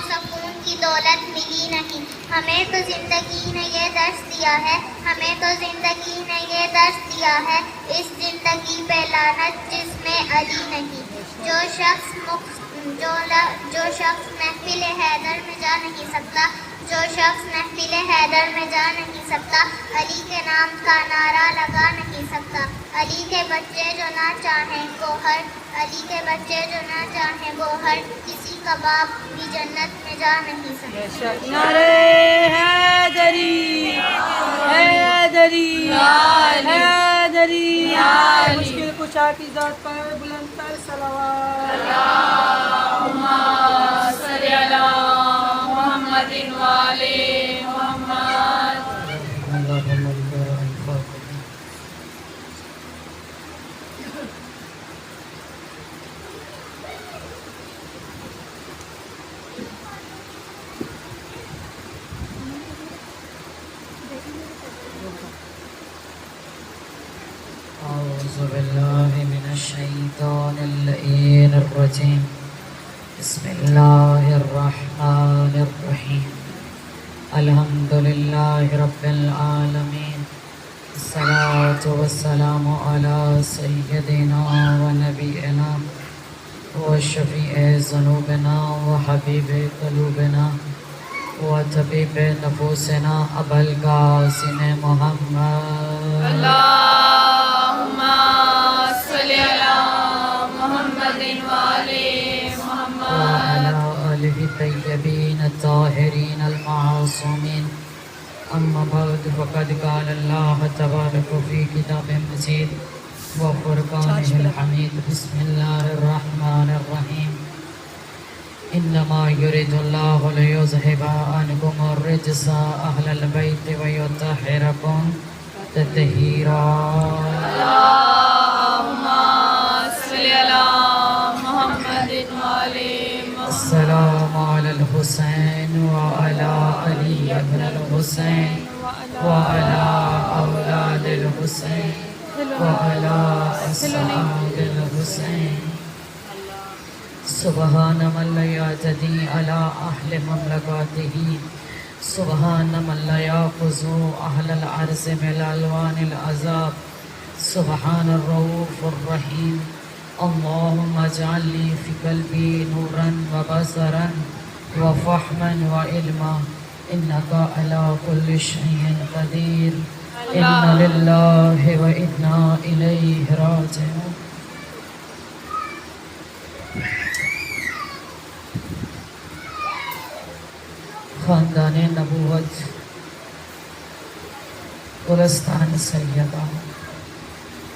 سکون کی دولت ملی نہیں. ہمیں تو زندگی نے یہ درس دیا ہے، ہمیں تو زندگی نے یہ درس دیا ہے، اس زندگی پہ لعنت جس میں علی نہیں. جو شخص محفل حیدر میں جا نہیں سکتا، جو شخص محفل حیدر میں جا نہیں سکتا، علی کے نام کا نعرہ لگا نہیں سکتا. علی کے بچے جو نہ چاہیں گوہر، علی کے بچے جو نہ چاہیں گوہر، کسی کباب بھی جنت میں جا نہیں سکتے. نعرہ حیدری، حیدری، حیدری. مشکل کشا کی ذات پر بلند تر صلوات. اللہم صلی علی محمد و آلِ محمد. أعوذ بالله من الشيطان اللعين الرجيم. بسم الله الرحمن الرحيم. الحمد لله رب العالمين. الصلاة والسلام على سيدنا ونبينا وشفيع ذنوبنا وحبيب قلوبنا وطبيب نفوسنا أبا القاسم محمد. اللہم صلی علی محمد و آلِ محمد. وعلى آله الطيبين الطاهرين المعصومين. أما بعد فقد قال الله تبارك في كتاب مجيد وفرقانه الحميد. بسم الله الرحمن الرحيم. إنما يريد الله ليذهب عنكم الرجس أهل البيت ويطهركم تطهيرا. اللہم صلی علی محمد و آلِ محمد. السلام على الحسين وعلى علي بن الحسين وعلى أولاد الحسين وعلى أصحاب الحسين. سبحان من لا يعتدي على أهل مملكته، سبحان من لا يأخذ أهل العرس من ألوان العذاب، سبحان الرؤوف الرحيم. اللهم اجعل لي في قلبي نورا وبصرا وفهما وعلما، إنك على كل شيء قدير. إنا لله وإنا إليه راجعون. خاندان نبوت گلستان سیدہ،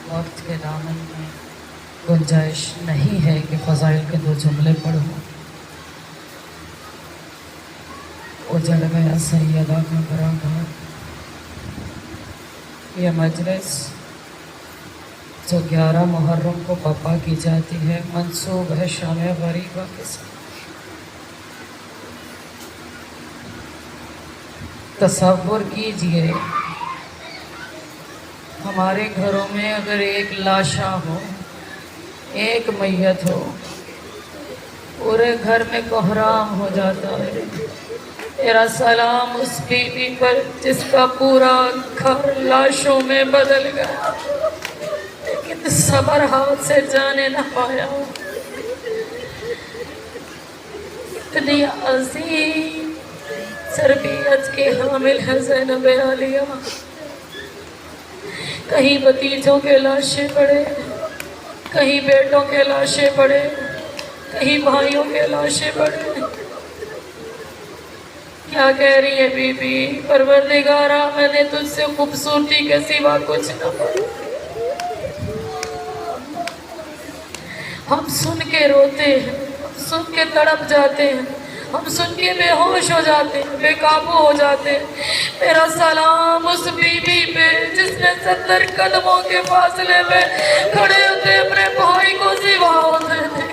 وقت کے دامن میں گنجائش نہیں ہے کہ فضائل کے دو جملے پڑھوں. اجڑ گیا سیدہ کا بڑا گھر. یہ مجلس جو 11 محرم کو برپا کی جاتی ہے منسوب ہے شام غریبہ کے ساتھ. تصور کیجئے ہمارے گھروں میں اگر ایک لاشا ہو، ایک میت ہو، پورے گھر میں کوہرام ہو جاتا ہے. میرا سلام اس بیوی پر جس کا پورا گھر لاشوں میں بدل گیا لیکن صبر ہاتھ سے جانے نہ پایا. اتنی عظیم تربیت کی حامل ہے زینب عالیہ. کہیں بھتیجوں کے لاشیں پڑے، کہیں بیٹوں کے لاشیں پڑے، کہیں بھائیوں کے لاشیں پڑے. کیا کہہ رہی ہے بی بی؟ پروردگارہ میں نے تجھ سے خوبصورتی کے سوا کچھ نہ پایا. ہم سن کے روتے ہیں، ہم سن کے تڑپ جاتے ہیں، ہم سن کے بے ہوش ہو جاتے ہیں، بے قابو ہو جاتے ہیں. میرا سلام اس بی بی پہ جس نے 70 قدموں کے فاصلے میں کھڑے ہوتے اپنے بھائی کو زبا ہوتے تھے.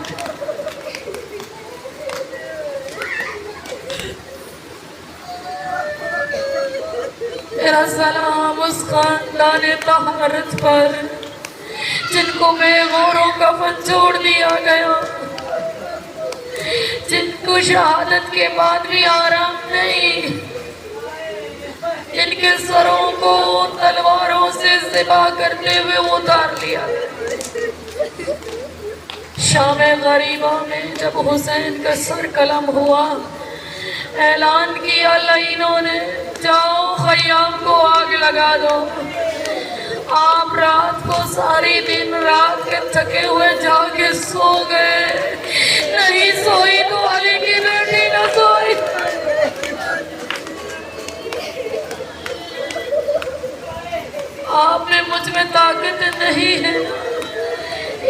میرا سلام اس خاندان طہارت پر جن کو بے غوروں کفن چھوڑ دیا گیا، جن کو شہادت کے بعد بھی آرام نہیں، ان کے سروں کو تلواروں سے ذبح کرتے ہوئے اتار لیا۔ شام غریبہ میں جب حسین کا سر قلم ہوا، اعلان کیا لعینوں نے، جاؤ خیام کو آگ لگا دو۔ آپ رات کو ساری دن رات کے تھکے ہوئے جا کے سو گئے، نہیں سوئی تو علی کی بیٹی نہ سوئی۔ آپ میں مجھ میں طاقت نہیں ہے،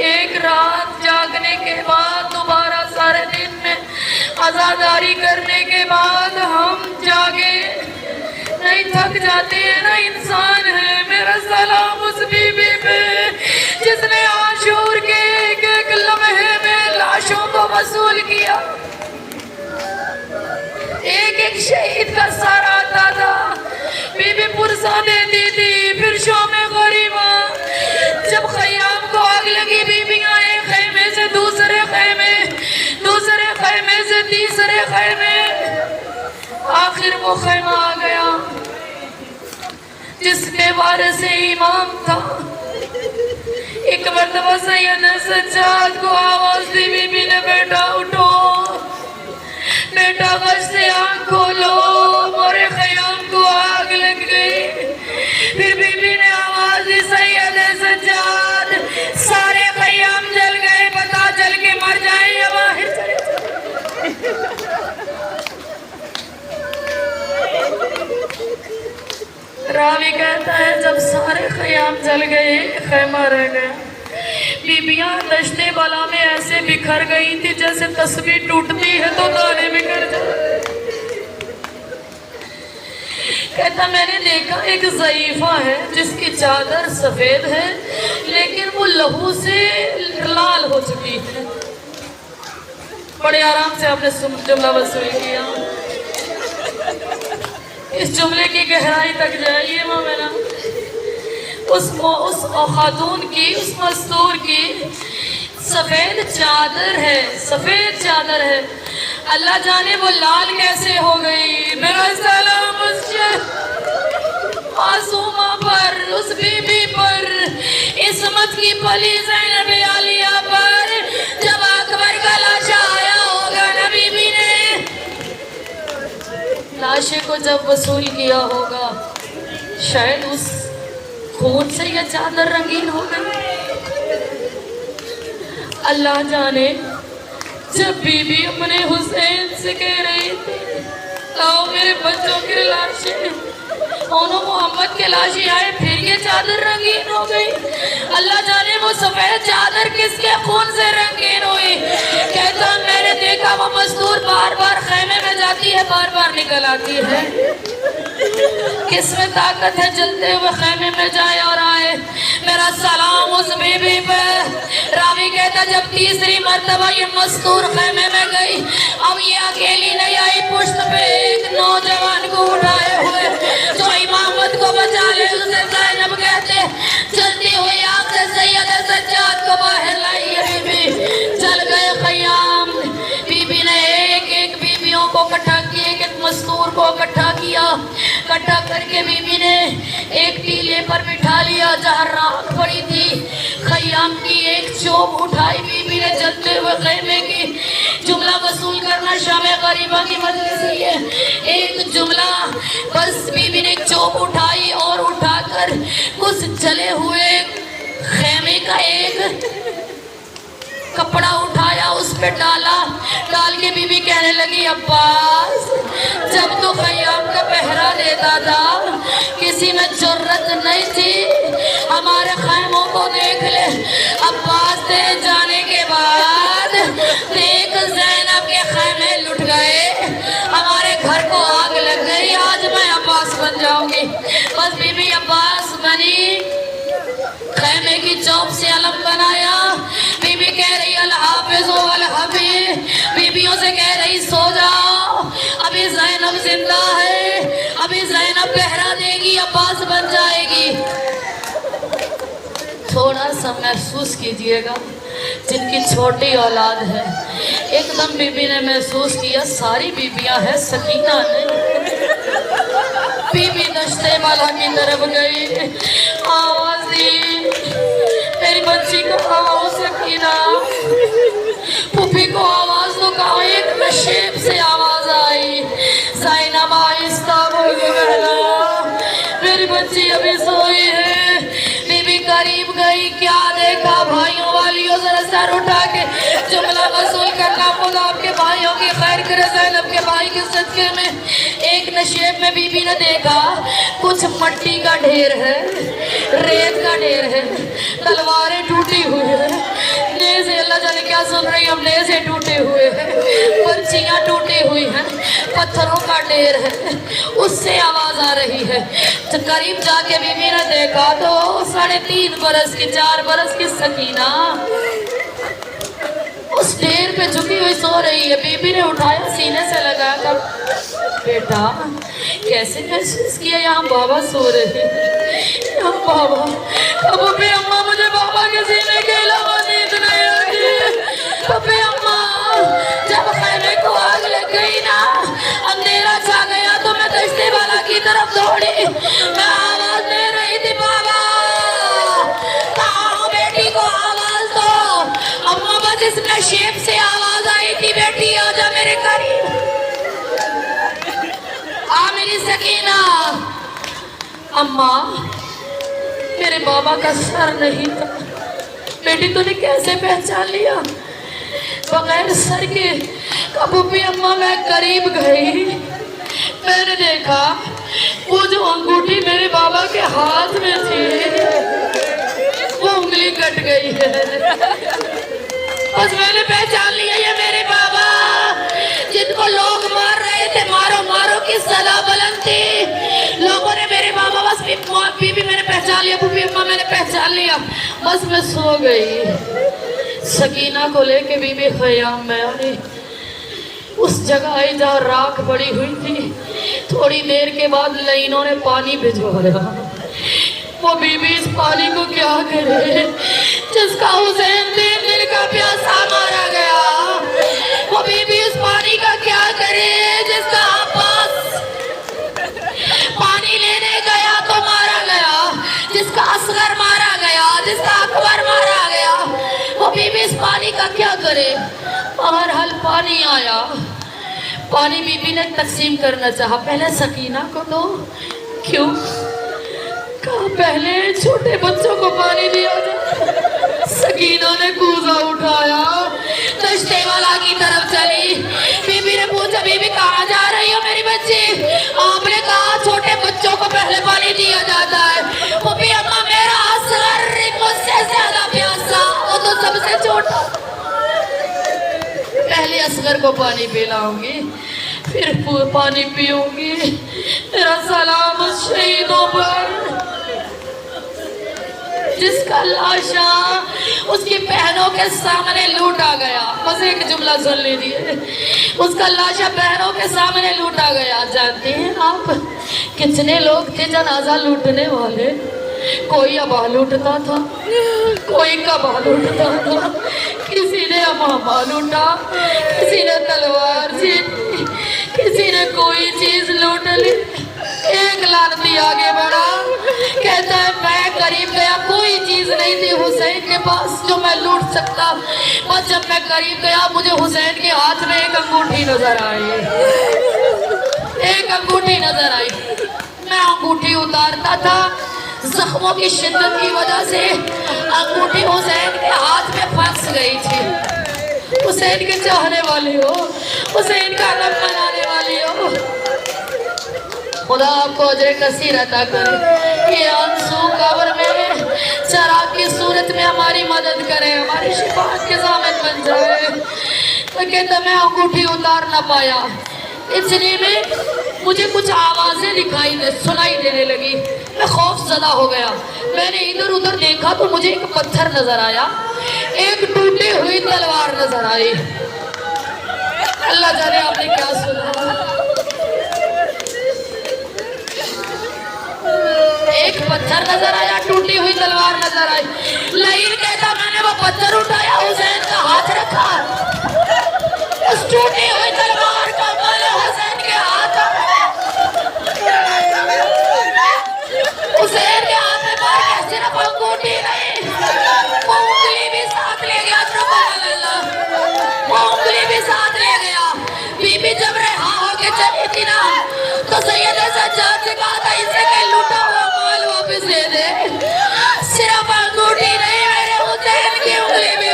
ایک رات جاگنے کے بعد دوبارہ سارے دن میں عزاداری کرنے کے بعد ہم جاگے نہیں تھک جاتے ہیں نا انسان ہے۔ میرا سلام اس بی بی پہ جس نے عاشور کے ایک ایک لمحے میں لاشوں کو وصول کیا، ایک ایک شہید کا سارا آتا تھا، بی بی پرسا دیتی تھی۔ پھر شام غریبہ جب خیام کو آگ لگی، بی بیاں ایک خیمے سے دوسرے خیمے، دوسرے خیمے سے تیسرے خیمے، آخر وہ خیمہ آ گیا جس کے وارث امام تھا۔ ایک مرتبہ سیدنا سجاد کو آواز دی، بی بی نے، بیٹا اٹھو، بیٹا غش سے آنکھ کھولو، مورے خیام کو آگ لگ گئی۔ پھر بی بی نے آواز دی، سید سجاد، سارے خیام جل گئے، پتا چل کے مر جائیں یا باہر چلے جائیں۔ راوی کہتا ہے جب سارے خیام جل گئے، خیمہ رہ گیا، بیبیاں دشتے بالا میں ایسے بکھر گئی تھی جیسے تسبیح ٹوٹتی ہے تو دانے بکھر جاتے۔ کہتا میں نے دیکھا ایک ضعیفہ ہے جس کی چادر سفید ہے لیکن وہ لہو سے لال ہو چکی ہے۔ بڑے آرام سے آپ نے جملہ وصول کیا، اس جملے کی گہرائی تک جائیے مومنہ۔ اس خاتون کی، اس مستور کی سفید چادر ہے، سفید چادر ہے، اللہ جانے وہ لال کیسے ہو گئی۔ میرا سلام اس معصومہ پر، اس بی بی پر، عصمت کی پلی زینب عالیہ پر، جب اکبر کا لاشا آیا ہوگا نا، بی بی نے لاشے کو جب وصول کیا ہوگا، شاید اس خون سے یہ چادر رنگین ہو گئی، اللہ جانے۔ جب بی بی اپنے حسین سے کہہ رہی تھی لاؤ میرے بچوں کے لاشیں، انہوں محمد کے لاشیں آئے، پھر یہ چادر رنگین ہو گئی۔ اللہ جانے وہ سفید چادر کس کے خون سے رنگین ہوئی۔ کہتا میں نے دیکھا وہ مزدور بار بار خیمے میں جاتی ہے، بار بار نکل آتی ہے، کس میں طاقت ہے جلتے ہوئے خیمے میں جائے اور آئے۔ میرا سلام اس بی بی پہ۔ راوی کہتا جب تیسری مرتبہ یہ مستور خیمے میں گئی، اب یہ اکیلی نہیں آئی، پشت پہ ایک نوجوان کو اٹھائے ہوئے جو امامت کو بچا لے، اسے زینب کہتے، جلتی ہوئی آنکھ سے سید سجاد کو باہر لائیے۔ بی بی چل گئے خیام، بی بی نے ایک ایک بیویوں کو اکٹھا کیا، ایک ایک مستور کو اکٹھا کیا، اکٹھا کر کے بی بی نے ایک ٹیلے پر بٹھا لیا جہاں راکھ پڑی تھی۔ خیام کی ایک چوب اٹھائی، بی بی نے جلتے ہوئے خیمے کی جملہ وصول کرنا شام غریبہ کی مجلس ہی ہے، ایک جملہ بس بی بی نے ایک چوب اٹھائی اور اٹھا کر اس جلے ہوئے خیمے کا ایک کپڑا اٹھایا، اس پہ ڈالا، ڈال کے بی بی کہنے لگی عباس جب تو خیام کا پہرا دیتا تھا کسی میں جرت نہیں تھی، ہمارے خیموں کو دیکھ لے، عباس تیرے جانے کے بعد دیکھ زینب کے خیمے لٹ گئے، ہمارے گھر کو آگ لگ گئی، آج میں عباس بن جاؤں گی۔ بس بی بی عباس بنی، خیمے کی چوب سے علم بنایا، بی بی کہہ رہی الحافظ و الحبیب، بیویوں سے کہہ رہی سو جاؤ، ابھی زینب زندہ ہے، ابھی زینب پہرا دے گی، عباس بن جائے گی۔ تھوڑا سا محسوس کیجئے گا जिनकी छोटी औलाद है। एकदम बीबी ने महसूस किया सारी बीबियां हैं, सकीना नहीं। बीबी दश्ते वाला की तरफ गई, आवाज दी, मेरी बच्ची को आवाज, सकीना। पुप्पी को आवाज तो कहा, एक नशेब से आवाज आई, ज़ैनब आहिस्ता बोल के कहला, मेरी बच्ची अभी सोई है। बीबी करीब गई, क्या देखा भाइयों वालियों, जरा सर उठा के जुमला वसूल करना, खुदा आपके भाइयों की खैर करे, ज़ैनब के भाई के सदके में। एक नशेब में बीबी ने देखा कुछ मट्टी का ढेर है, रेत का ढेर है, तलवारें टूटी हुई है, नेज़े, अल्लाह जाने क्या सुन रही हम, नेज़े टूटे हुए हैं, पर्चियाँ टूटी हुई हैं, पत्थरों का ढेर है, उससे आवाज आ रही है। तो करीब जाके बीबी ने देखा तो 3.5 बरस की, 4 बरस की सकीना उस ढेर पे झुकी हुई सो रही है। बीबी ने उठाया, सीने से लगाया, कब बेटा कैसे महसूस किया यहाँ बाबा सो रहे हैं, यहाँ बाबा। अब अबे अम्मा, मुझे बाबा के सीने के अलावा नींद नहीं आती। अबे अम्मा, जब खैमे को आग लग गई ना, अंधेरा छा गया तो मैं दश्ते वाला की तरफ दौड़ी, मैं आवाज दे रही थी, बाबा कहाँ हो, बेटी को आवाज दो। अम्मा बस इस नशेब से आवाज आई थी, बेटी आजा मेरे करीब, आ मेरी सकीना। अम्मा, मेरे बाबा का सर नहीं था। बेटी तूने कैसे पहचान लिया? बगैर सर के। कबू भी अम्मा मैं करीब गई, मैंने देखा वो जो अंगूठी मेरे बाबा के हाथ में थी वो उंगली कट गई है। बस मैंने पहचान लिया ये मेरे बाबा, जिनको लोग मार रहे थे, मारो मारो की सलाह बुलंद थी। लोगों ने मेरे बाबा, बस बीबी मैंने पहचान लिया, बीबी अम्मा मैंने पहचान लिया, बस मैं सो गई। सकीना को लेके बीबी खयाम में आई, उस जगह आई जहाँ राख पड़ी हुई थी। थोड़ी देर के बाद लाइनों ने पानी भिजवाया। वो बीबी इस पानी को क्या करे जिसका हुसैन 3 दिन का प्यासा मारा गया। वो बीबी इस पानी का क्या करे जिसका अब्बास पानी लेने गया तो मारा गया, जिसका असगर मारा गया, जिसका अकबर मारा गया। वो बीबी इस पानी का क्या करे। बहरहाल पानी आया, पानी बीबी ने तकसीम करना चाहा, पहले सकीना को दो। क्यों? कहा पहले छोटे बच्चों को पानी दिया जाए। सकीना ने कूजा उठाया, दश्ते वाला की तरफ चली। बीबी ने पूछा, बीबी कहाँ जा रही हो मेरी बच्ची? आपने कहा छोटे बच्चों को पहले पानी दिया जाता है। वो भी अम्मा मेरा असगर मुझसे ज्यादा प्यासा, वो तो सबसे छोटा, पहले असगर को पानी पिलाऊंगी फिर पानी पीऊंगी। मेरा सलाम उस शहीदों पर जिसका लाशा उसकी बहनों के सामने लूटा गया। बस एक जुमला सुन लीजिए, उसका लाशा बहनों के सामने लूटा गया। जानते हैं आप कितने लोग थे जनाजा लूटने वाले? कोई अबा लूटता था, कोई कबा लूटता था, किसी ने अमामा लूटा, किसी ने तलवार छीनी, किसी ने कोई चीज लूट ली। एक लानती आगे बढ़ा, कहता है मैं करीब गया, कोई चीज नहीं थी हुसैन के पास जो मैं लूट सकता। बस जब मैं करीब गया मुझे हुसैन के हाथ में एक अंगूठी नजर आई, एक अंगूठी नजर आई। मैं अंगूठी उतारता था, जख्मों की शिद्दत की वजह से अंगूठी हुसैन के हाथ में फंस गई थी। हुसैन के चाहने वाली हो, हुसैन का रंग मनाने वाली हो, खुदा आपको अजर कसीर अता करे। ये आंसू कब्र में चराग की सूरत में हमारी मदद करे, हमारी शिफाअत के ज़ामिन बन जाए। तो कहता मैं अंगूठी उतार ना पाया, इसलिए में मुझे कुछ आवाज़ें सुनाई देने लगी। मैं खौफज़दा हो गया। मैंने इधर उधर देखा तो मुझे एक पत्थर नजर आया, एक टूटी हुई तलवार नजर आई। अल्लाह जाने आपने क्या सुना। एक पत्थर पत्थर नजर आया, टूटी हुई तलवार नजर आई। लईन कहता मैंने वो पत्थर उठाया, हुसैन का हाथ रखा, उस टूटी हुई तलवार का बल हुसैन के हाथ हुसैन के हाथ में मार के सिर्फ अंगूठी नहीं, वो उंगली भी साथ ले गया। वो उंगली भी साथ ले गया। बीबी जब रिहा होके चली थी ना, तो सैयद सज्जाद से कहा था इसे के लूटा हुआ माल वापस दे दे, सिर्फ अंगूठी नहीं मेरे हुसैन की उंगली भी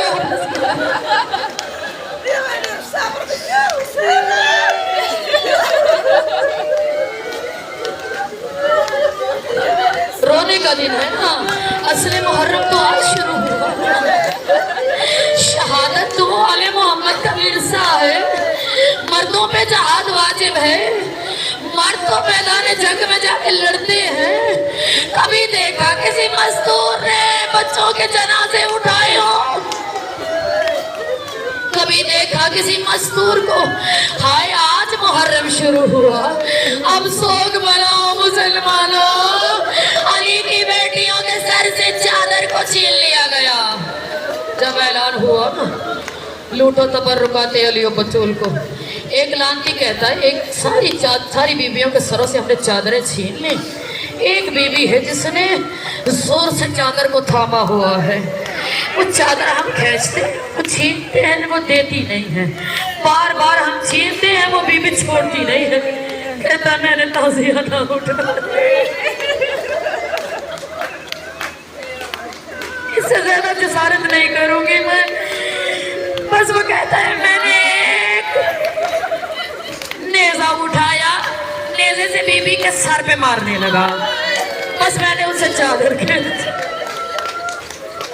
रोने का दिन है ना। असले मुहर्रम तो आज शुरू हुआ। शहादत तो आले मोहम्मद का विरसा है। मर्दों पे जहाद वाजिब है, मर्द तो मैदान जंग में जाके लड़ते हैं। कभी देखा किसी मजदूर ने बच्चों के जनाजे उठाए हो? कभी देखा किसी मजदूर को? हाय आज मुहर्रम शुरू हुआ, अब सोग मनाओ मुसलमानों। अली की बेटियों के सर से चादर को छीन लिया गया। जब ऐलान हुआ लूटो तबर्रुकाते अली और बतूल को, एक लानती कहता है एक सारी बीबियों के सरों से हमने चादरें छीन ली। एक बीबी है जिसने जोर से चादर को थामा हुआ है। वो चादर हम खींचते हैं, वो छीनते हैं, वो देती नहीं है। बार बार हम छीनते हैं, वो बीबी छोड़ती नहीं है। कहता मैंने ताज़िया ना उठा, इससे ज्यादा जसारत नहीं करूंगी मैं। बस वो कहता है मैंने एक नेजा उठाया, नेजे से बीबी के सर पे मारने लगा। बस मैंने उसे चादर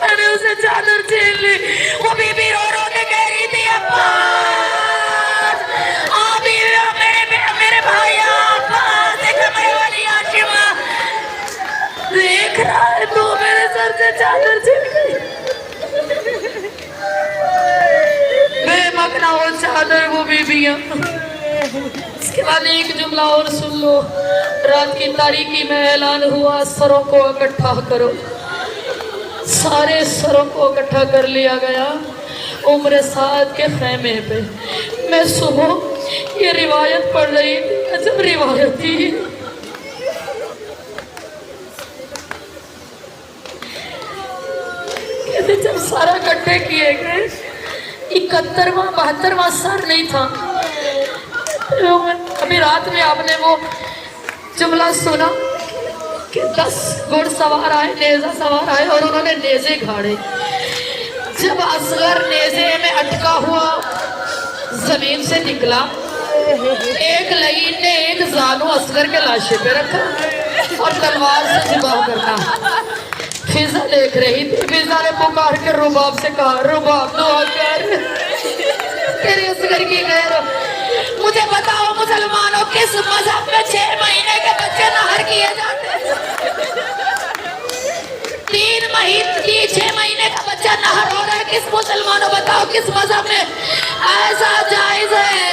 मैंने उसे चादर छीन ली। वो बीबी रो रो के कह रही थी अब्बास, मेरे भाई अब्बास, देख रहा है तू मेरे सर से चादर छीन गई। बेमकना वो चादर, वो बीबियां। इसके बाद एक जुमला और सुन लो। रात की तारीकी में ऐलान हुआ सरों को इकट्ठा करो। सारे सरों को इकट्ठा कर लिया गया उम्र साद के खैमे पे। मैं सुबह ये रिवायत पढ़ रही थी, जब रिवायत थी कहते जब सारा इकट्ठे किए गए, 71वां सर नहीं था। अभी रात में आपने वो जुमला सुना कि 10 घुड़सवार आए, नेजा सवार आए और उन्होंने नेजे गाड़े। जब असगर नेजे में अटका हुआ जमीन से निकला, एक लईन ने एक जानू असगर के लाशे पे रखा और तलवार से जिबाह करना। फिजा देख रही थी। फिजा ने पुकार के रुबाब से कहा, रुबाब दुआ कर तेरे असगर की गैर। मुझे बताओ मुसलमानों, किस मजहब में 6 महीने के बच्चे नहर किए जाते हैं? 6 महीने का बच्चा नहर हो रहा है। किस मुसलमानों बताओ किस मजहब में ऐसा जायज है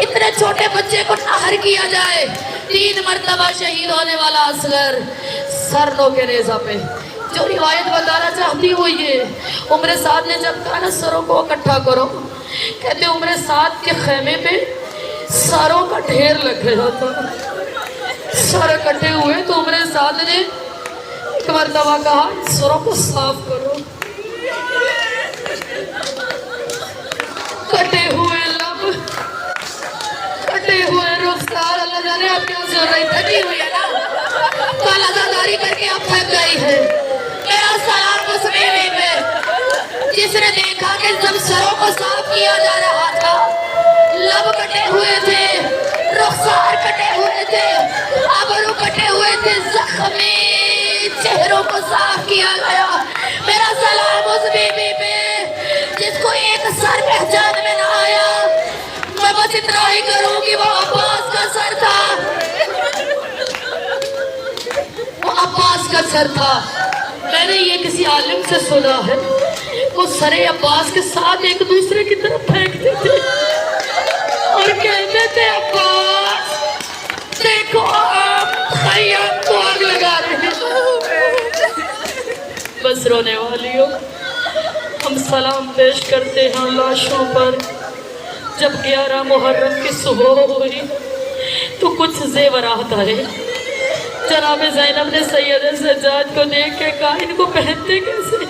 इतने छोटे बच्चे को नहर किया जाए? 3 मरतबा शहीद होने वाला असगर सर नो के नेजा पे। जो रिवायत बताना चाहती हूँ ये, उम्र साद ने जब कहा ना सरों को इकट्ठा करो, कहते उम्र साद के खेमे पे सरों का ढेर लग गया था। सर इकट्ठे हुए तो उम्र साद ने एक मरतबा कहा सरों को साफ करो। कटे हुए लब, कटे हुए रुखसार, अल्लाह जाने आप क्या सुन रही, थकी हुई है ना, कालाजादारी करके आप थक गई है। मेरा सलाम उस बीवी पे जिसने देखा कि जब सरों को साफ किया जा रहा था, लब कटे हुए थे, रुखसार कटे हुए थे, आबरू कटे हुए थे, जख्मी चेहरों को साफ किया गया। मेरा सलाम उस बीवी पे जिसको एक सर पहचान में ना आया। मैं बस इतना ही करूंगी, वो अब्बास का सर था, वो अब्बास का सर था। मैंने ये किसी आलिम से सुना है, वो सरे अब्बास के साथ एक दूसरे की तरफ फेंकते थे और कहते थे अब्बास देखो आप खैयाम को आग लगा रहे हैं। बस रोने वाली हो। हम सलाम पेश करते हैं लाशों पर। जब 11 मुहर्रम की सुबह हुई तो कुछ ज़ेवरात आए। जनाब ज़ैनब ने सैयद सज्जाद को देख के कहा इनको पहनते कैसे?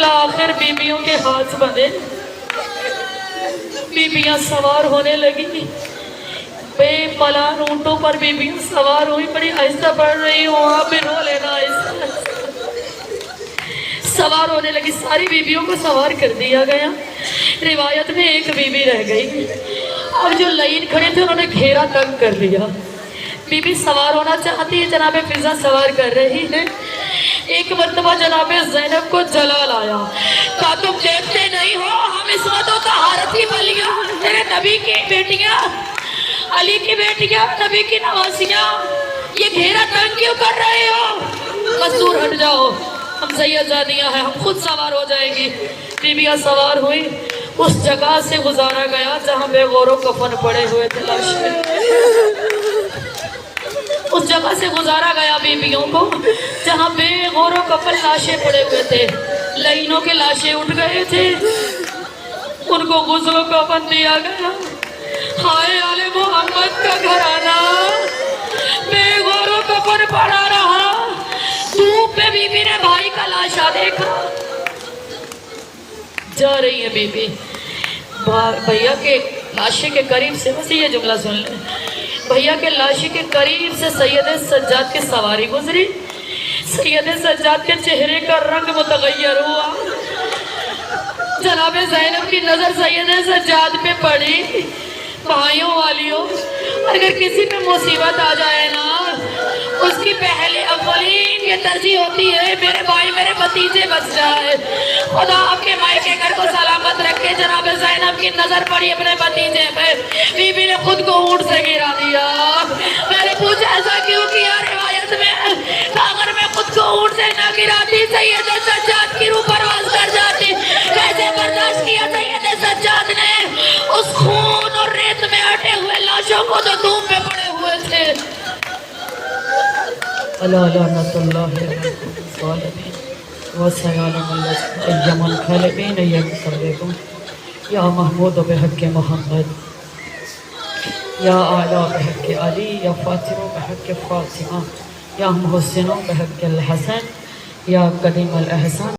आखिर बीबियों के हाथ बंधे, बीबियां सवार होने लगी। बेपलान ऊँटों पर बीबियां सवार हुई। बड़ी आहिस्ता बढ़ रही हूँ, आप भी रो लेना। आहिस्ता सवार होने लगी। सारी बीबियों को सवार कर दिया गया। रिवायत में एक बीबी रह गई। अब जो लाइन खड़े थे उन्होंने घेरा तंग कर लिया। बीबी सवार होना चाहती है, जनाब फिजा सवार कर रही है। एक मर्तबा जनाब ज़ैनब को जलाल आया। कहा तुम देखते नहीं हो हम इस्मत और तहारत की बलियां, तेरे नबी की बेटियां, अली की बेटियां, नबी की नवासियां, ये घेरा तंग क्यों कर रहे हो? बस दूर हट जाओ, हम सैयदजादियां हैं, हम खुद सवार हो जाएंगी। बीबियां सवार हुई। उस जगह से गुजारा गया जहाँ बेगौर कफन पड़े हुए थे लाशें। उस जगह से गुजारा गया बीबियों को जहाँ बेगौर कफन लाशें पड़े हुए थे। लाइनों के लाशें उठ गए थे, उनको गुस्लो कफन दिया गया। हाय आले मोहम्मद का घराना बेगौर कफन पड़ा रहा। धूप में बीबी ने भाई का लाशा देखा। जा रही है बीबी भैया के लाशे के करीब से, बस ये जुमला सुन ले। भैया के लाशे के करीब से सैयद सज्जाद की सवारी गुजरी। सैयद सज्जाद के चेहरे का रंग मुतगय्यर हुआ। जनाब ज़ैनब की नजर सैयद सज्जाद पे पड़ी। भाइयों वालियों, अगर किसी पे मुसीबत आ जाए ना, उसकी पहले अव्वलीन ये तरजीह होती है मेरे भाई मेरे भतीजे बच जाए। खुदा आपके माई के घर को सलामत रखे। जनाब ज़ैनब की नजर पड़ी अपने भतीजे पे। बीबी ने खुद को ऊंट से गिरा दिया। मैंने पूछा ऐसा क्यों किया? रिवायत में अगर मैं खुद को ऊंट से न गिराती सैयद सज्जाद की रूह परवाज कर जाती। कैसे बर्दाश्त किया सैयद सज्जाद ने उस खून और रेत में अटे हुए लाशों को जो धूप में पड़े हुए थे। या महमूद बहक़ मोहम्मद, या आला बहक़ अली, या फ़ातिमा बहक़ फ़ातिमा, या मुहसिन बहक़ अल हसन, या कदीम अल एहसान।